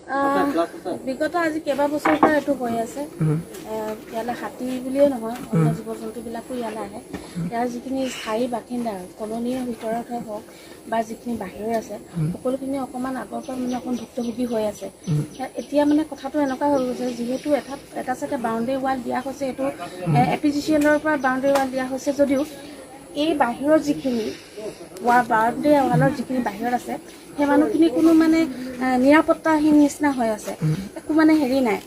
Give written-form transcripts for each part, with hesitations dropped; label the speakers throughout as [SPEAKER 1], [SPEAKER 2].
[SPEAKER 1] বিগত আজি কেইবা বছৰৰ পৰা এইটো হৈ আছে। ইয়ালৈ হাতী বুলিয়ে নহয়, অন্য জীৱ জন্তুবিলাকো ইয়ালৈ আহে। ইয়াৰ যিখিনি স্থায়ী বাসিন্দা কলনীৰ ভিতৰতহে হওক বা যিখিনি বাহিৰৰ আছে, সকলোখিনি অকণমান আগৰ পৰা মানে অকণ ভুক্তভোগী হৈ আছে। এতিয়া মানে কথাটো এনেকুৱা হৈ গৈছে, যিহেতু এটা চাইডে বাউণ্ডেৰী ৱাল দিয়া হৈছে, এইটো APGCL-ৰ পৰা বাউণ্ডেৰী ৱাল দিয়া হৈছে যদিও এই বাহিৰৰ যিখিনি বাউণ্ডেৰী ৱালৰ যিখিনি বাহিৰত আছে, সেই মানুহখিনি কোনো মানে নিৰাপত্তাহীন নিচিনা হৈ আছে। একো মানে হেৰি নাই,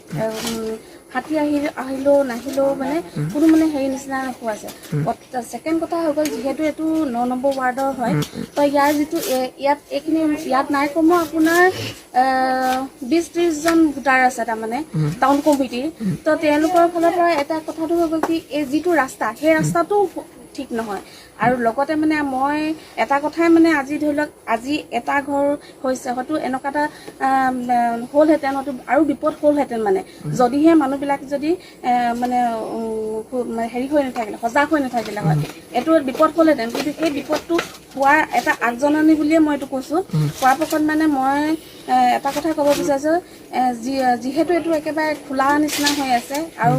[SPEAKER 1] হাতী আহিলেও নাহিলেও মানে কোনো মানে হেৰি নিচিনা হৈ আছে। ছেকেণ্ড কথা হৈ গ'ল, যিহেতু এইটো 9 নম্বৰ ৱাৰ্ডৰ হয়, তো ইয়াৰ যিটো ইয়াত নাই কমেও আপোনাৰ 20-30 জন ভোটাৰ আছে, তাৰমানে টাউন কমিটিৰ। তো তেওঁলোকৰ ফালৰ পৰা এটা কথাটো হৈ গ'ল কি, এই যিটো ৰাস্তা, সেই ৰাস্তাটো ঠিক নহয়। আৰু লগতে মানে মই এটা কথাই মানে আজি ধৰি লওক, আজি এটা ঘৰ হৈছে, হয়তো এনেকুৱা এটা হ'লহেঁতেন, হয়তো আৰু বিপদ হ'লহেঁতেন মানে, যদিহে মানুহবিলাক যদি মানে হেৰি হৈ নাথাকিলে, সজাগ হৈ নাথাকিলে হয়, এইটো বিপদ হ'লহেঁতেন। কিন্তু সেই বিপদটো হোৱাৰ এটা আগজননী বুলিয়ে মই এইটো কৈছোঁ। পৰাপক্ষত মানে মই এটা কথা ক'ব বিচাৰিছোঁ, যিহেতু এইটো একেবাৰে খোলা নিচিনা হৈ আছে আৰু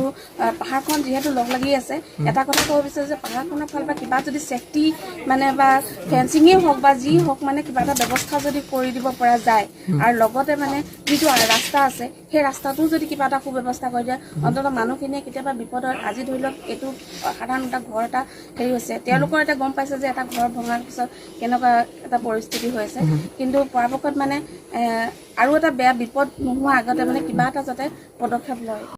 [SPEAKER 1] পাহাৰখন যিহেতু লগ লাগি আছে, এটা কথা ক'ব বিচাৰিছোঁ যে পাহাৰখনৰ ফালৰ পৰা কিবা যদি ছেফটি মানে বা ফেঞ্চিঙেই হওক বা যি হওক, মানে কিবা এটা ব্যৱস্থা যদি কৰি দিব পৰা যায়, আৰু লগতে মানে যিটো ৰাস্তা আছে, সেই ৰাস্তাটোও যদি কিবা এটা সুব্যৱস্থা কৰি দিয়ে, অন্ততঃ মানুহখিনিয়ে কেতিয়াবা বিপদত, আজি ধৰি লওক এইটো সাধাৰণ এটা ঘৰ এটা হেৰি হৈছে, তেওঁলোকৰ এতিয়া গম পাইছে যে এটা ঘৰ ভঙাৰ পিছত কেনেকুৱা এটা পৰিস্থিতি হৈছে। কিন্তু পৰাপক্ষত মানে আৰু এটা বেয়া বিপদ নোহোৱাৰ আগতে মানে কিবা এটা যাতে পদক্ষেপ লয়।